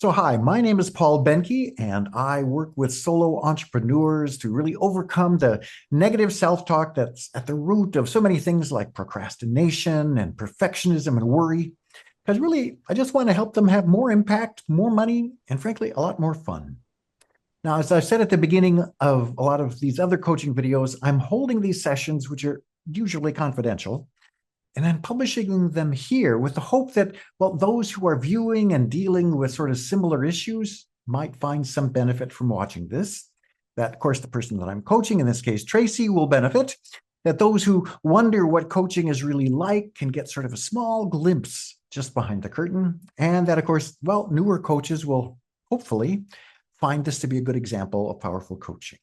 So, hi, my name is Paul Boehnke, and I work with solo entrepreneurs to really overcome the negative self talk that's at the root of so many things like procrastination and perfectionism and worry. Because really, I just want to help them have more impact, more money, and frankly, a lot more fun. Now, as I said at the beginning of a lot of these other coaching videos, I'm holding these sessions, which are usually confidential, and I'm publishing them here with the hope that, well, those who are viewing and dealing with sort of similar issues might find some benefit from watching this. That, of course, the person that I'm coaching, in this case, Tracy, will benefit. That those who wonder what coaching is really like can get sort of a small glimpse just behind the curtain. And that, of course, well, newer coaches will hopefully find this to be a good example of powerful coaching.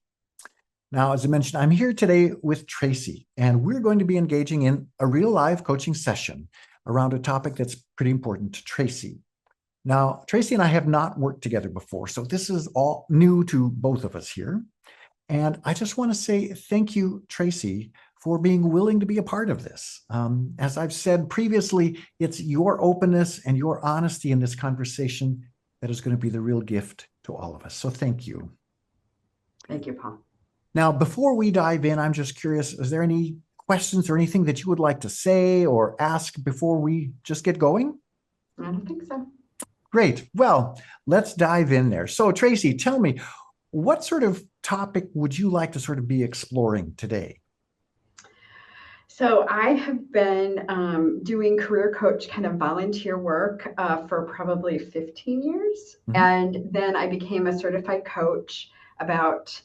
Now, as I mentioned, I'm here today with Tracy, and we're going to be engaging in a real live coaching session around a topic that's pretty important to Tracy. Now, Tracy and I have not worked together before, so this is all new to both of us here. And I just want to say thank you, Tracy, for being willing to be a part of this. As I've said previously, it's your openness and your honesty in this conversation that is going to be the real gift to all of us. So thank you. Thank you, Paul. Now, before we dive in, I'm just curious, is there any questions or anything that you would like to say or ask before we just get going? I don't think so. Great. Well, let's dive in there. So, Tracy, tell me, what sort of topic would you like to sort of be exploring today? So I have been doing career coach kind of volunteer work for probably 15 years. Mhm. And then I became a certified coach about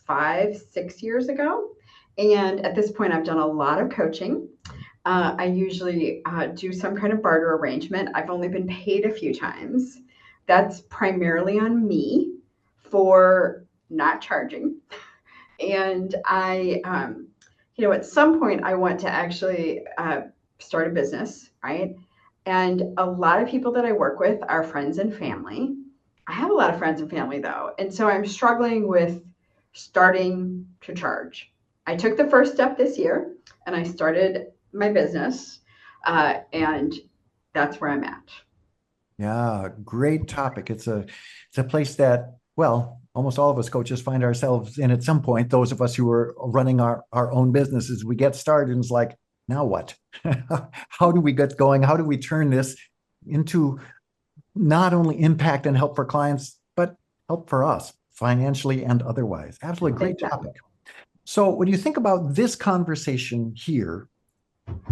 5, 6 years ago. And at this point, I've done a lot of coaching. I usually do some kind of barter arrangement. I've only been paid a few times. That's primarily on me for not charging. And at some point, I want to actually start a business, right? And a lot of people that I work with are friends and family. I have a lot of friends and family, though. And so I'm struggling with starting to charge. I took the first step this year and I started my business, and that's where I'm at. Yeah, great topic. It's a place that, well, almost all of us coaches find ourselves in at some point. Those of us who are running our own businesses, we get started and it's like, now what? How do we get going? How do we turn this into not only impact and help for clients, but help for us financially and otherwise? Absolutely great Exactly. topic. So when you think about this conversation here,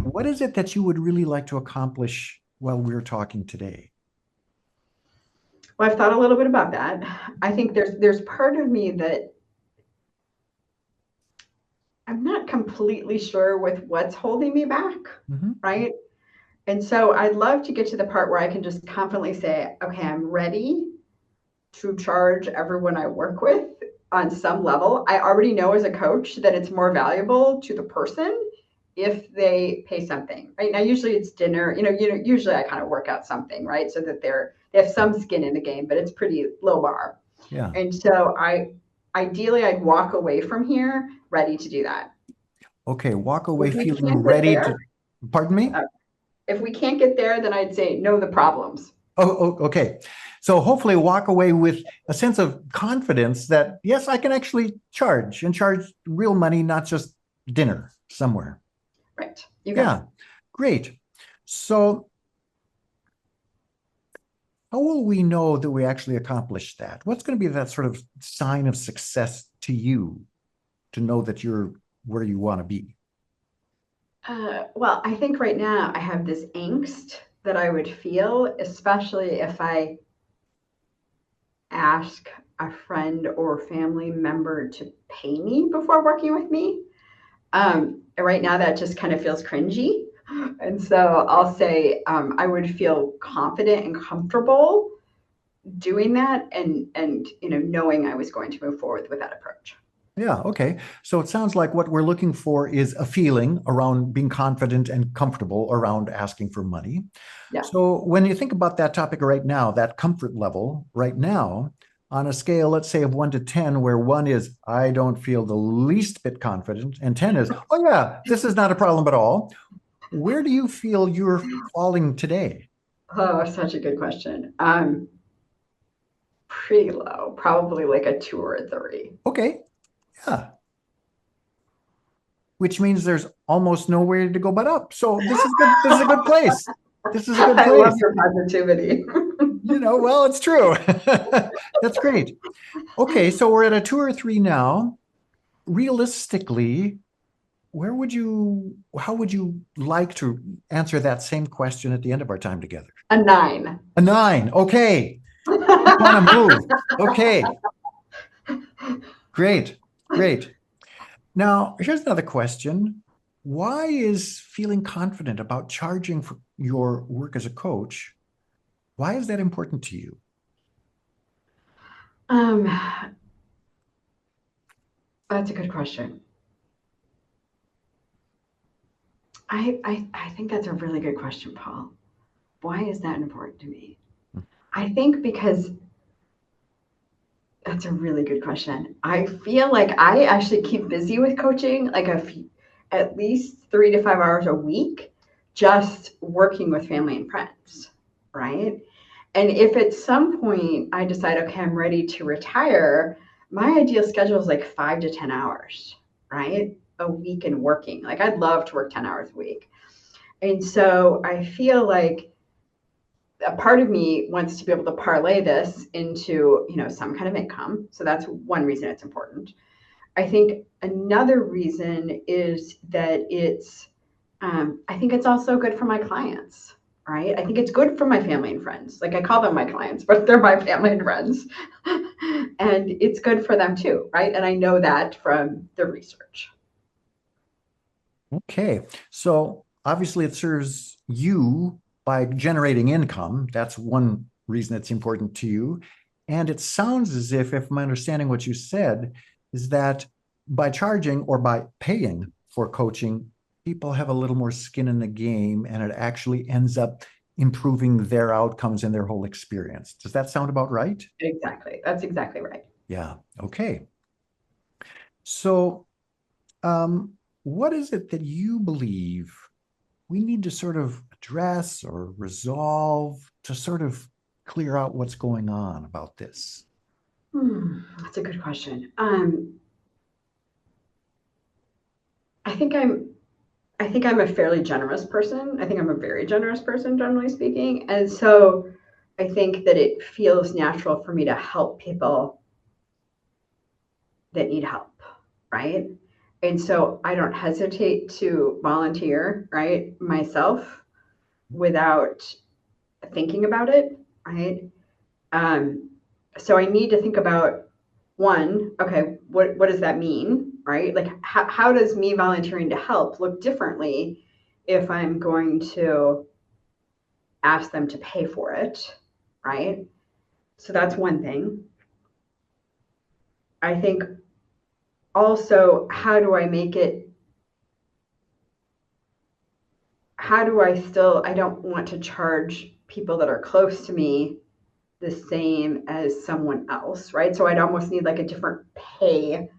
what is it that you would really like to accomplish while we're talking today? Well, I've thought a little bit about that. I think there's part of me that I'm not completely sure with what's holding me back, Mm-hmm. right? And so I'd love to get to the part where I can just confidently say, okay, I'm ready to charge everyone I work with on some level. I already know as a coach that it's more valuable to the person if they pay something, right? Now, usually it's dinner, usually I kind of work out something, right? So that they have some skin in the game, but it's pretty low bar. Yeah. And so ideally I'd walk away from here ready to do that. Okay. Walk away If we feeling can't get ready there, to, pardon me? uh, if we can't get there, then I'd say know the problems. Okay. So hopefully walk away with a sense of confidence that, yes, I can actually charge and charge real money, not just dinner somewhere. Right. You got Yeah. it. Great. So how will we know that we actually accomplished that? What's going to be that sort of sign of success to you to know that you're where you want to be? Well, I think right now I have this angst that I would feel, especially if I ask a friend or family member to pay me before working with me. Right now, that just kind of feels cringy. And so I'll say I would feel confident and comfortable doing that and knowing I was going to move forward with that approach. Yeah, okay. So it sounds like what we're looking for is a feeling around being confident and comfortable around asking for money. Yeah. So when you think about that topic right now, that comfort level right now, on a scale, let's say of 1 to 10, where 1 is, I don't feel the least bit confident, and 10 is, oh yeah, this is not a problem at all. Where do you feel you're falling today? Oh, such a good question. Pretty low, probably like a 2 or a 3. Okay. Yeah. Which means there's almost nowhere to go but up. So this is good. This is a good place. This is a good I love place. your positivity. Well, it's true. That's great. Okay, so we're at a 2 or 3 now. Realistically, how would you like to answer that same question at the end of our time together? A 9. A 9. Okay. Keep on a move. Okay. Great. Great. Now, here's another question. Why is feeling confident about charging for your work as a coach, why is that important to you? Um, that's a good question. I think that's a really good question, Paul. Why is that important to me? I think because that's a really good question. I feel like I actually keep busy with coaching, like at least 3 to 5 hours a week, just working with family and friends, right? And if at some point I decide, okay, I'm ready to retire, my ideal schedule is like 5 to 10 hours, right? A week and working. Like I'd love to work 10 hours a week. And so I feel like a part of me wants to be able to parlay this into, some kind of income. So that's one reason it's important. I think another reason is that I think it's also good for my clients, right? I think it's good for my family and friends. Like I call them my clients, but they're my family and friends. And it's good for them too, right? And I know that from the research. Okay. So obviously it serves you by generating income. That's one reason it's important to you. And it sounds as if I'm understanding what you said, is that by charging or by paying for coaching, people have a little more skin in the game and it actually ends up improving their outcomes and their whole experience. Does that sound about right? Exactly. That's exactly right. Yeah. Okay. So, what is it that you believe we need to sort of address or resolve to sort of clear out what's going on about this? That's a good question. I think I'm I think I'm a fairly generous person. I think I'm a very generous person, generally speaking. And so I think that it feels natural for me to help people that need help, right? And so I don't hesitate to volunteer, right, myself without thinking about it, right? Um, so I need to think about one, okay, what does that mean, right? Like, how does me volunteering to help look differently if I'm going to ask them to pay for it, right? So that's one thing. I think also, I don't want to charge people that are close to me the same as someone else, right? So I'd almost need like a different pay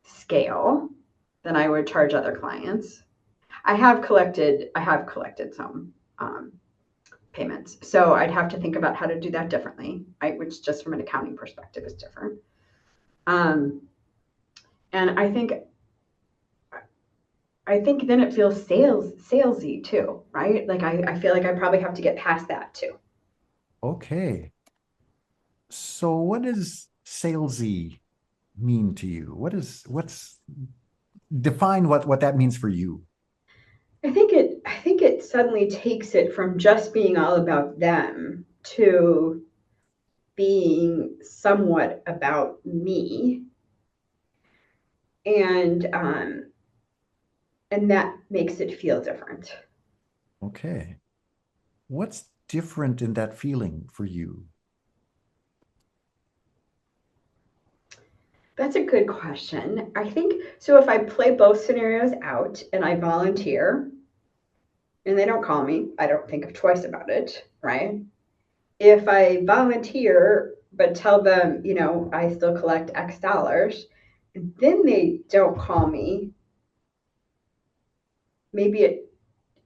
scale than I would charge other clients. I have collected some payments, so I'd have to think about how to do that differently, right? Which just from an accounting perspective is different. Um, and I think then it feels salesy too, right? Like I feel like I probably have to get past that too. Okay. So what does salesy mean to you? What's define what that means for you? I think it suddenly takes it from just being all about them to being somewhat about me, and and that makes it feel different. Okay. What's different in that feeling for you? That's a good question. I think so. If I play both scenarios out and I volunteer and they don't call me, I don't think twice about it, right? If I volunteer but tell them, I still collect X dollars, and then they don't call me, maybe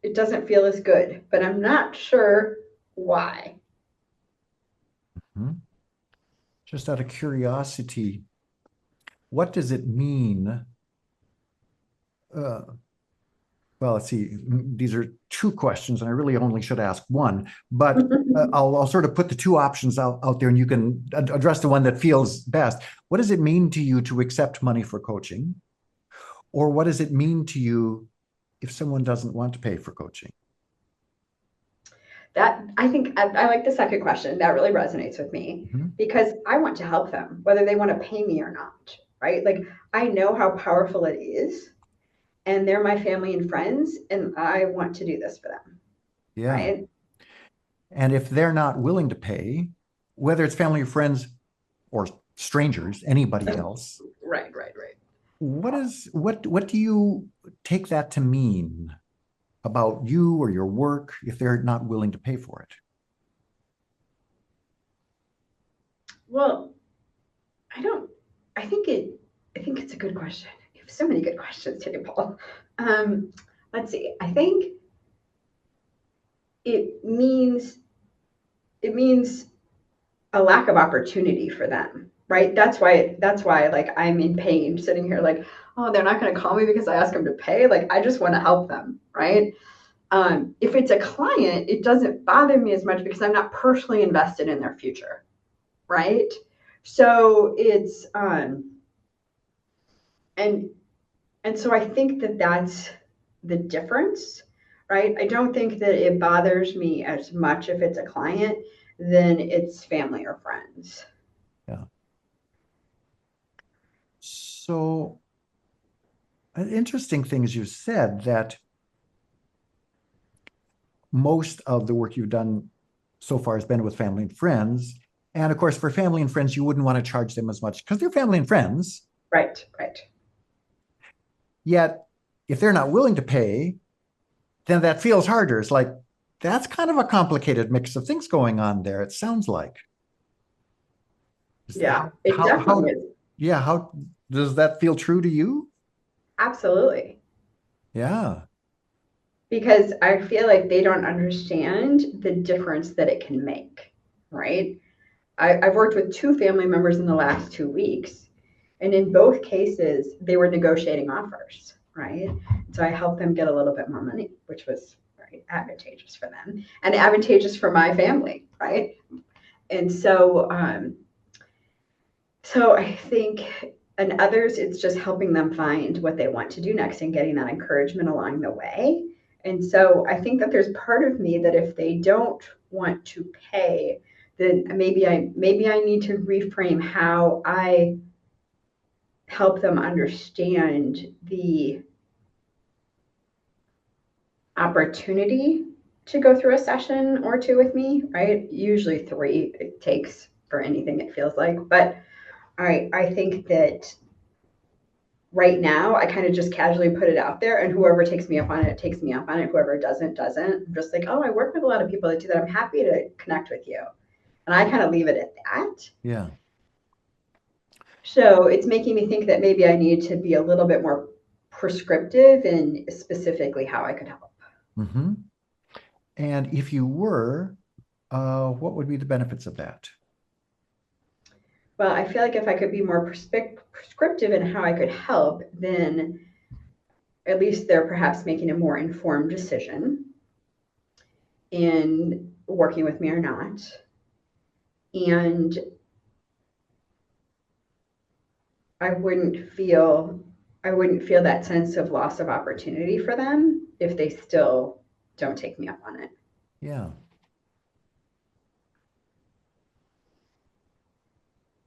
it doesn't feel as good, but I'm not sure why. Hmm? Just out of curiosity, what does it mean? Uh, well, let's see. These are two questions, and I really only should ask one. But I'll sort of put the two options out there, and you can address the one that feels best. What does it mean to you to accept money for coaching? Or what does it mean to you if someone doesn't want to pay for coaching? That I think I like the second question. That really resonates with me Mhm. because I want to help them, whether they want to pay me or not, right? Like I know how powerful it is, and they're my family and friends, and I want to do this for them, Yeah. right? And if they're not willing to pay, whether it's family or friends or strangers, anybody else, Right, right, right. what do you take that to mean about you or your work if they're not willing to pay for it? Well, I don't. I think it. I think it's a good question. You have so many good questions today, Paul. Um, let's see. I think it means it means a lack of opportunity for them, right? That's why like I'm in pain sitting here like, oh, they're not going to call me because I asked them to pay. Like I just want to help them, right? If it's a client, it doesn't bother me as much because I'm not personally invested in their future, right? So it's and so I think that that's the difference, right? I don't think that it bothers me as much if it's a client than it's family or friends. Yeah. So, an interesting thing is you said that most of the work you've done so far has been with family and friends. And of course, for family and friends, you wouldn't want to charge them as much because they're family and friends. Right, right. Yet, if they're not willing to pay, then that feels harder. It's like that's kind of a complicated mix of things going on there. It sounds like. Yeah, it How definitely is. yeah, how does that feel true to you? Absolutely. Yeah. Because I feel like they don't understand the difference that it can make, right? I've worked with two family members in the last 2 weeks, and in both cases, they were negotiating offers, right? So I helped them get a little bit more money, which was very advantageous for them and advantageous for my family, right? And so I think, and others, it's just helping them find what they want to do next and getting that encouragement along the way. And so I think that there's part of me that if they don't want to pay, then maybe I need to reframe how I help them understand the opportunity to go through a session or two with me, right? Usually three it takes for anything it feels like. But I think that right now I kind of just casually put it out there and whoever takes me up on it takes me up on it. Whoever doesn't. I'm just like, oh, I work with a lot of people that do that. I'm happy to connect with you. And I kind of leave it at that. Yeah. So it's making me think that maybe I need to be a little bit more prescriptive in specifically how I could help. Hmm. And if you were, what would be the benefits of that? Well, I feel like if I could be more prescriptive in how I could help, then at least they're perhaps making a more informed decision in working with me or not. And I wouldn't feel I wouldn't feel that sense of loss of opportunity for them if they still don't take me up on it. Yeah.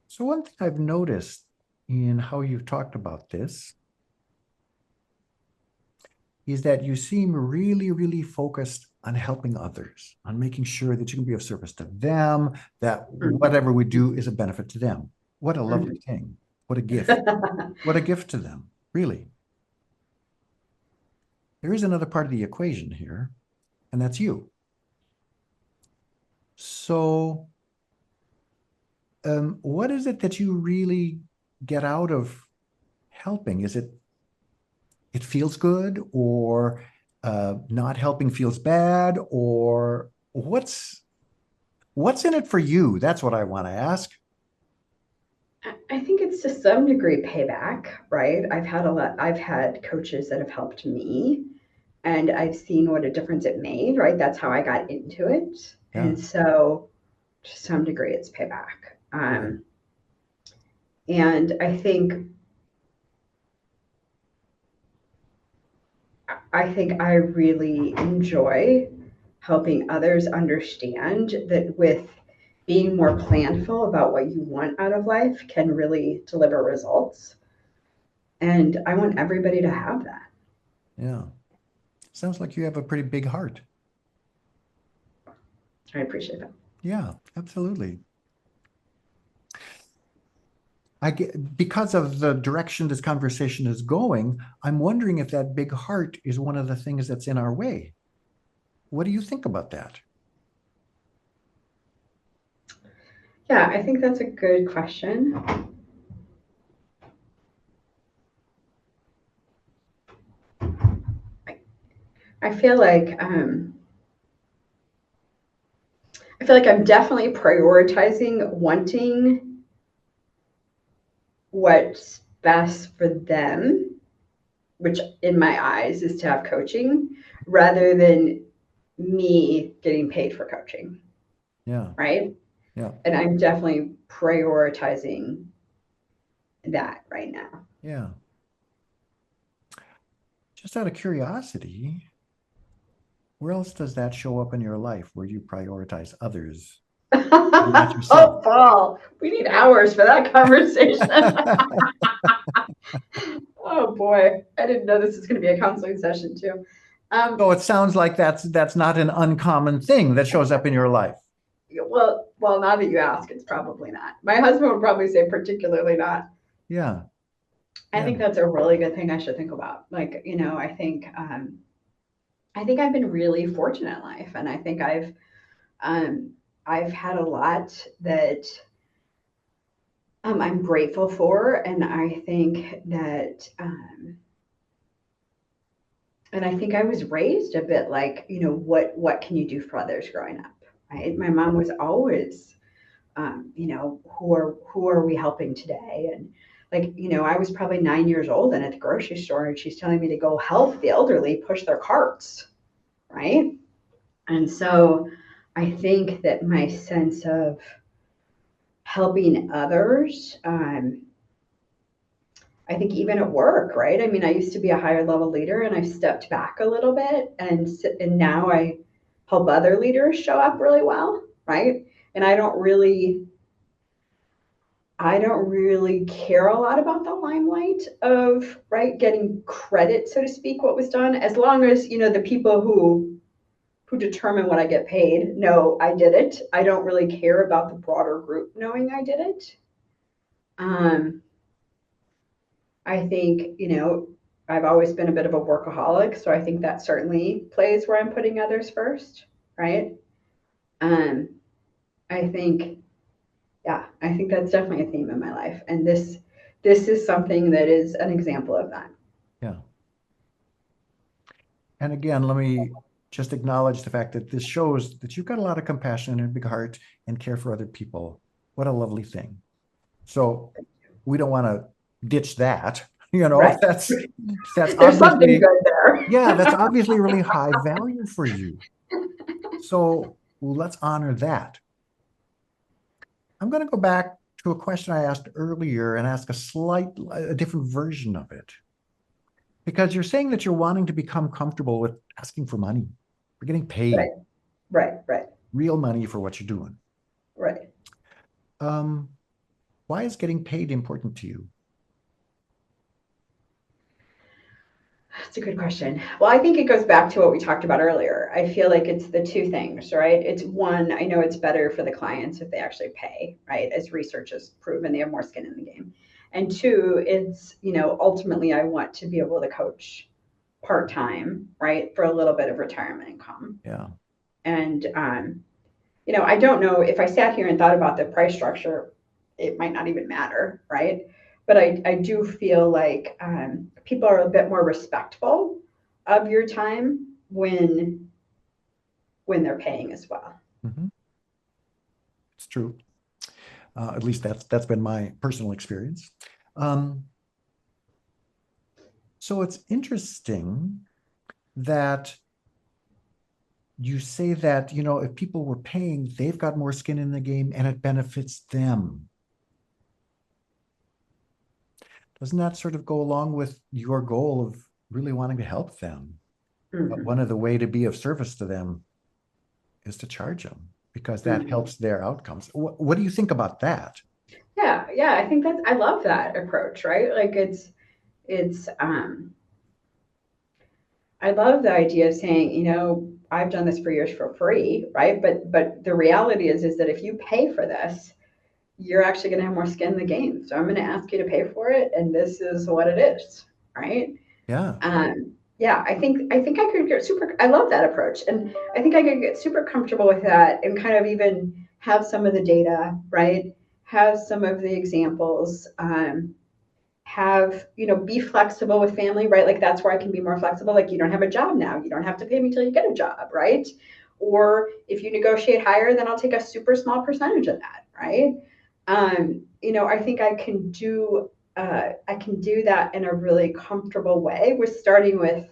So one thing I've noticed in how you've talked about this is that you seem really, really focused on helping others, on making sure that you can be of service to them, that whatever we do is a benefit to them. What a lovely thing. What a gift. What a gift to them, really. There is another part of the equation here, and that's you. So, what is it that you really get out of helping? Is it it feels good, or not helping feels bad, or what's in it for you? That's what I want to ask. I think it's to some degree payback, right? I've had coaches that have helped me and I've seen what a difference it made, right? That's how I got into it. Yeah, And so to some degree it's payback. good. And I think I really enjoy helping others understand that with being more planful about what you want out of life can really deliver results. And I want everybody to have that. Yeah. Sounds like you have a pretty big heart. I appreciate that. Yeah, absolutely. I get, because of the direction this conversation is going, I'm wondering if that big heart is one of the things that's in our way. What do you think about that? Yeah, I think that's a good question. I, I feel like I'm definitely prioritizing wanting what's best for them, which in my eyes is to have coaching, rather than me getting paid for coaching, Yeah, right? yeah, And I'm definitely prioritizing that right now. yeah. Just out of curiosity, where else does that show up in your life where you prioritize others and not yourself? Oh, Paul, we need hours for that conversation. Oh boy, I didn't know this was going to be a counseling session too. Um, So it sounds like that's not an uncommon thing that shows up in your life. well, now that you ask, it's probably not. My husband would probably say particularly not. Yeah, I yeah, think that's a really good thing I should think about. Like, I think I've been really fortunate in life, and I think um, I've had a lot that I'm grateful for, and I think I was raised a bit like, what can you do for others growing up, right? My mom was always, who are we helping today? And like, I was probably 9 years old and at the grocery store, and she's telling me to go help the elderly push their carts, right? And so I think that my sense of helping others, I think even at work, right? I mean, I used to be a higher level leader and I stepped back a little bit, and now I help other leaders show up really well, right? And I don't really care a lot about the limelight of, right, getting credit, so to speak, what was done, as long as, the people who determine what I get paid know I did it. I don't really care about the broader group knowing I did it. Um, I think, I've always been a bit of a workaholic, so I think that certainly plays where I'm putting others first, right? Um, I think, yeah, I think that's definitely a theme in my life, and this is something that is an example of that. yeah. And again, let me just acknowledge the fact that this shows that you've got a lot of compassion and a big heart and care for other people. What a lovely thing. So we don't want to ditch that. You know, Right? that's There's something obviously, good there. yeah, that's obviously really high value for you. So let's honor that. I'm going to go back to a question I asked earlier and ask a different version of it. Because you're saying that you're wanting to become comfortable with asking for money, for getting paid, Right, right, right, real money for what you're doing. right. Um, why is getting paid important to you? That's a good question. Well, I think it goes back to what we talked about earlier. I feel like it's the two things, right? It's one, I know it's better for the clients if they actually pay, right? As research has proven, they have more skin in the game. And two, it's, ultimately I want to be able to coach part time, right? For a little bit of retirement income. Yeah. And, I don't know if I sat here and thought about the price structure, it might not even matter, right? But I do feel like people are a bit more respectful of your time when they're paying as well. Mhm. It's true. At least that's been my personal experience. Um, so it's interesting that you say that, if people were paying, they've got more skin in the game and it benefits them. Doesn't that sort of go along with your goal of really wanting to help them? But one Mhm. of the way to be of service to them is to charge them because that Mhm. helps their outcomes. What do you think about that? Yeah, yeah, I think I love that approach, right? Like it's I love the idea of saying, I've done this for years for free, right? But the reality is that if you pay for this, you're actually going to have more skin in the game. So I'm going to ask you to pay for it, and this is what it is, right? Yeah. Yeah, I think I could get super. I love that approach, and I think I could get super comfortable with that, and kind of even have some of the data, right? Have some of the examples. Have be flexible with family, right? Like that's where I can be more flexible. Like you don't have a job now, you don't have to pay me till you get a job, right? Or if you negotiate higher, then I'll take a super small percentage of that, right? I think I can do that in a really comfortable way. We're starting with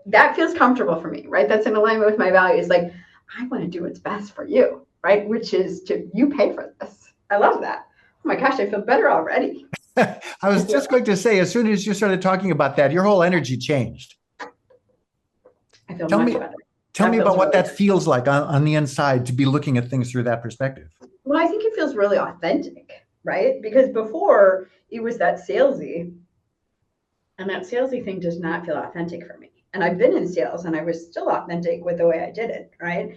that feels comfortable for me, right? That's in alignment with my values. Like I want to do what's best for you, right? Which is to you pay for this. I love that. Oh my gosh, I feel better already. I was just going to say, as soon as you started talking about that, your whole energy changed. I feel Tell much me, better. tell me That about feels what really that good. feels like on the inside to be looking at things through that perspective. Well, I think it feels really authentic, right? Because before it was that salesy, and that salesy thing does not feel authentic for me. And I've been in sales and I was still authentic with the way I did it, right?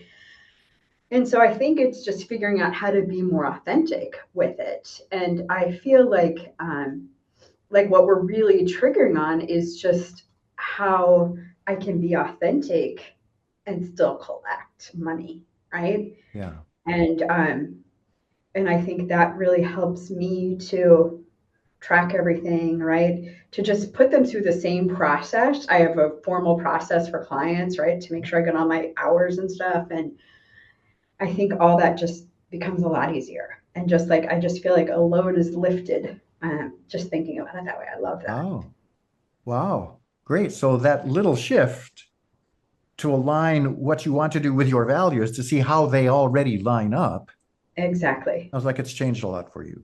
And so I think it's just figuring out how to be more authentic with it. And I feel like what we're really triggering on is just how I can be authentic and still collect money, right? Yeah. And and I think that really helps me to track everything, right? To just put them through the same process. I have a formal process for clients, right? To make sure I get all my hours and stuff. And I think all that just becomes a lot easier. And just like, I just feel like a load is lifted just thinking about it that way. I love that. Wow. Wow. Great. So that little shift to align what you want to do with your values to see how they already line up. Exactly. Sounds like it's changed a lot for you.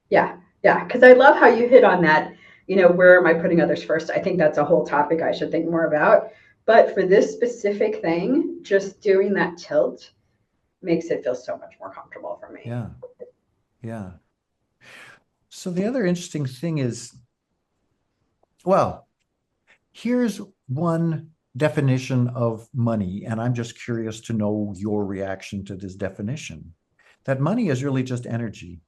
Yeah. Yeah. Because I love how you hit on that. Where am I putting others first? I think that's a whole topic I should think more about. But for this specific thing, just doing that tilt makes it feel so much more comfortable for me. Yeah. Yeah. So the other interesting thing is, well, here's one definition of money, and I'm just curious to know your reaction to this definition. That money is really just energy,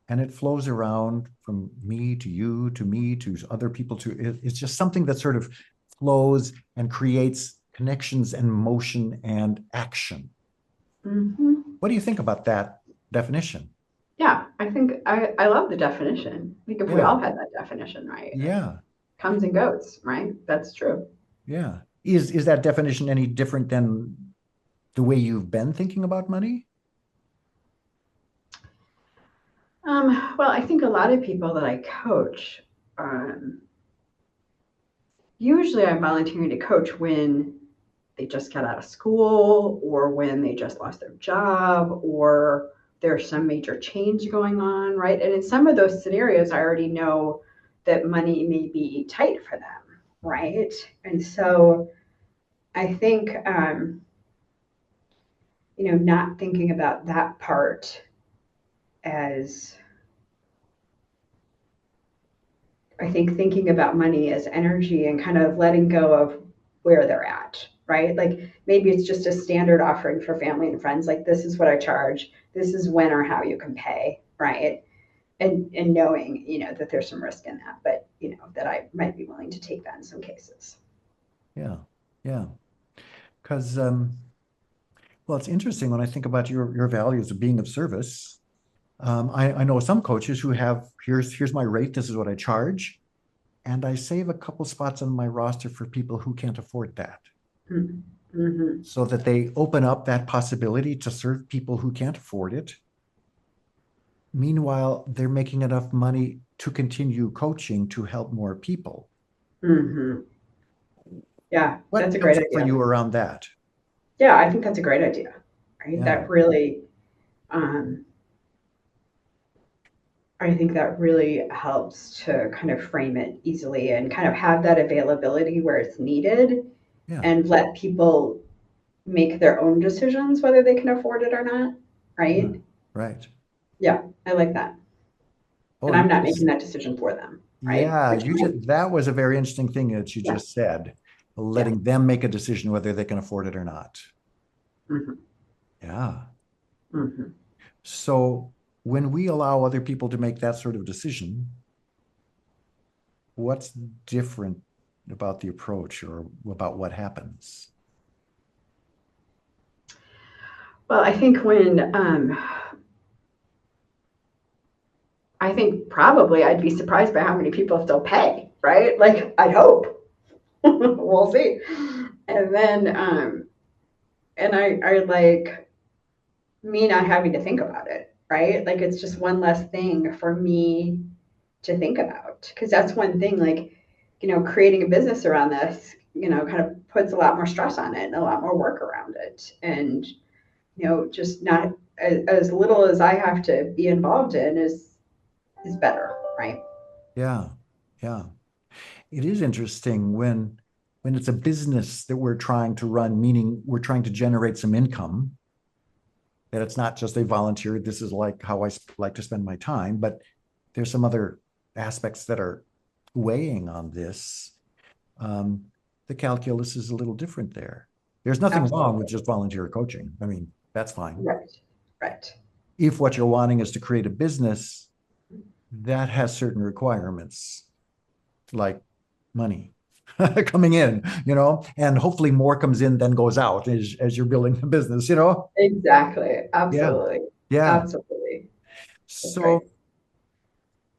and it flows around from me to you to me to other people it's just something that sort of flows and creates connections and motion and action. Mm-hmm. What do you think about that definition? Yeah, I think I love the definition. I think if we Yeah, all had that definition, right? yeah, Comes and goes, right? That's true. yeah. Is that definition any different than the way you've been thinking about money? Well, I think a lot of people that I coach, um, usually I'm volunteering to coach when they just got out of school or when they just lost their job or there's some major change going on, right? And in some of those scenarios, I already know that money may be tight for them, right? And so I think, not thinking about that part as I think thinking about money as energy and kind of letting go of where they're at, right? Like maybe it's just a standard offering for family and friends. Like this is what I charge. This is when or how you can pay, right? And knowing, that there's some risk in that, but that I might be willing to take that in some cases. Yeah, yeah. Because well, it's interesting when I think about your values of being of service. I know some coaches who have here's my rate. This is what I charge, and I save a couple spots on my roster for people who can't afford that, Mm-hmm. so that they open up that possibility to serve people who can't afford it. Meanwhile, they're making enough money to continue coaching to help more people. Hmm. Yeah, What that's a great comes up for idea. you around that? Yeah, I think that's a great idea, right? Yeah, That really, um, I think that really helps to kind of frame it easily and kind of have that availability where it's needed yeah, and let people make their own decisions whether they can afford it or not, yeah, right? right. Yeah, I like that. Oh, And you I'm not making just, that decision for them, right? yeah, Which you just, that was a very interesting thing that you yeah, just said, yeah. letting them make a decision whether they can afford it or not. Hmm. Yeah. Hmm. So when we allow other people to make that sort of decision, what's different about the approach or about what happens? Well, I think probably I'd be surprised by how many people still pay, right? Like, I'd hope. We'll see. And then, and I like me not having to think about it, right? Like, it's just one less thing for me to think about. Because that's one thing, like, creating a business around this, kind of puts a lot more stress on it and a lot more work around it. And, just not as little as I have to be involved in is better, right? Yeah. Yeah. It is interesting when it's a business that we're trying to run, meaning we're trying to generate some income, that it's not just a volunteer. This is like how I like to spend my time, but there's some other aspects that are weighing on this. Um, the calculus is a little different there. There's nothing wrong with Absolutely. just volunteer coaching. I mean, that's fine. Right. Right. If what you're wanting is to create a business, that has certain requirements, like money coming in, and hopefully more comes in than goes out as you're building the business. Exactly. Yeah. Absolutely. Yeah. Absolutely. That's So, great.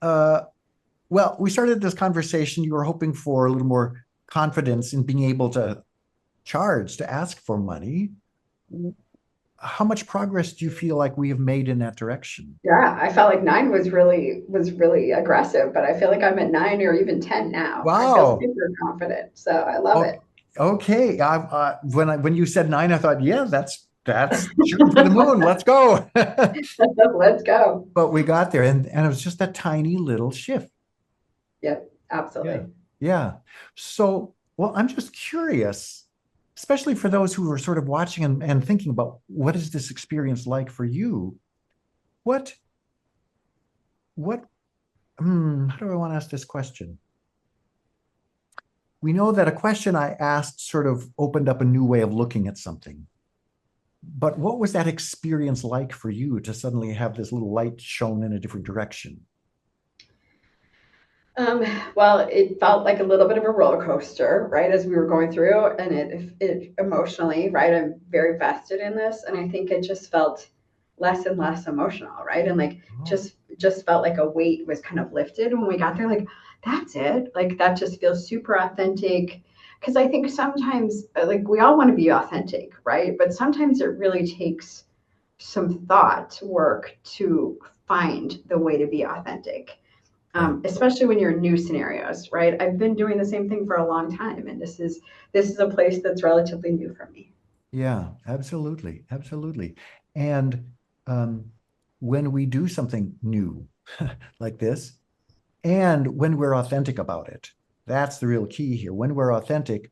uh, well, we started this conversation. You were hoping for a little more confidence in being able to charge, to ask for money. How much progress do you feel like we have made in that direction? Yeah, I felt like 9 was really aggressive, but I feel like I'm at 9 or even 10 now. I feel Wow. super confident, so I love Oh, it. okay. When you said nine, I thought, yeah, that's shooting for the moon. Let's go. Let's go. But we got there, and it was just a tiny little shift. Yep, Yeah. absolutely. Yeah. So, well, I'm just curious, especially for those who are sort of watching and thinking about what is this experience like for you? What, what, how do I want to ask this question? We know that a question I asked sort of opened up a new way of looking at something. But what was that experience like for you to suddenly have this little light shown in a different direction? Um, well, it felt like a little bit of a roller coaster, right, as we were going through, and it emotionally, right, I'm very vested in this, and I think it just felt less and less emotional, right, and like Oh, just felt like a weight was kind of lifted when we got there, like that's it, like that just feels super authentic. Because I think sometimes, like we all want to be authentic, right, but sometimes it really takes some thought work to find the way to be authentic, right. especially when you're in new scenarios, right? I've been doing the same thing for a long time, and this is a place that's relatively new for me. Yeah, absolutely. Absolutely. And um, when we do something new like this, and when we're authentic about it, that's the real key here. When we're authentic,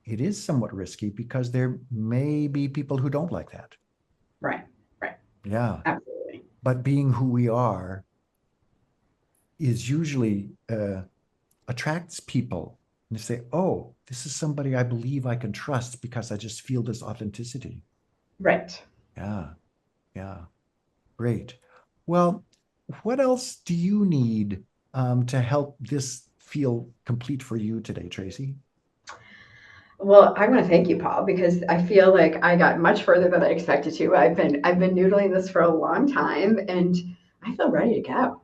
it is somewhat risky because there may be people who don't like that. Right, right, Yeah. absolutely. But being who we are is usually attracts people. And they say, oh, this is somebody I believe I can trust because I just feel this authenticity. Right. Yeah. Yeah. Great. Well, what else do you need to help this feel complete for you today, Tracy? Well, I want to thank you, Paul, because I feel like I got much further than I expected to. I've been noodling this for a long time, and I feel ready to go.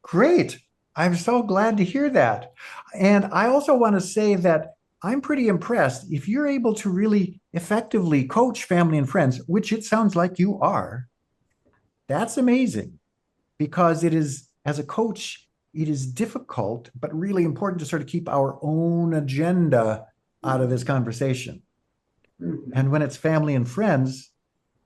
Great. I'm so glad to hear that. And I also want to say that I'm pretty impressed. If you're able to really effectively coach family and friends, which it sounds like you are, that's amazing. because it is, as a coach, it is difficult, but really important to sort of keep our own agenda out of this conversation. Mhm. And when it's family and friends,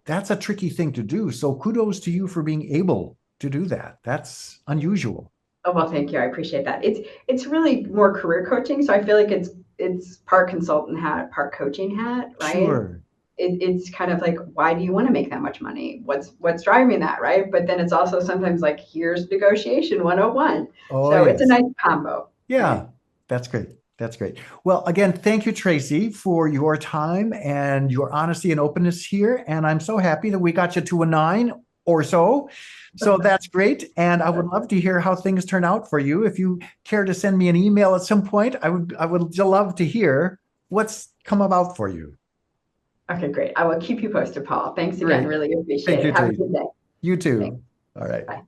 that's a tricky thing to do. So kudos to you for being able to do that. That's unusual. Oh, well, thank you. I appreciate that. It's really more career coaching, so I feel like it's part consultant hat, part coaching hat, right? Sure. It's kind of like, why do you want to make that much money? What's driving that, right? But then it's also sometimes like, here's negotiation 101. Oh, So it's a yes. nice combo, right? Yeah, that's great. That's great. Well, again, thank you, Tracy, for your time and your honesty and openness here. And I'm so happy that we got you to a 9 or so. So that's great. And I would love to hear how things turn out for you. If you care to send me an email at some point, I would love to hear what's come about for you. Okay, great. I will keep you posted, Paul. Thanks again. Great. Really Thank appreciate you, it. Have a Tracy. good day. You Thanks. too. All right. Bye.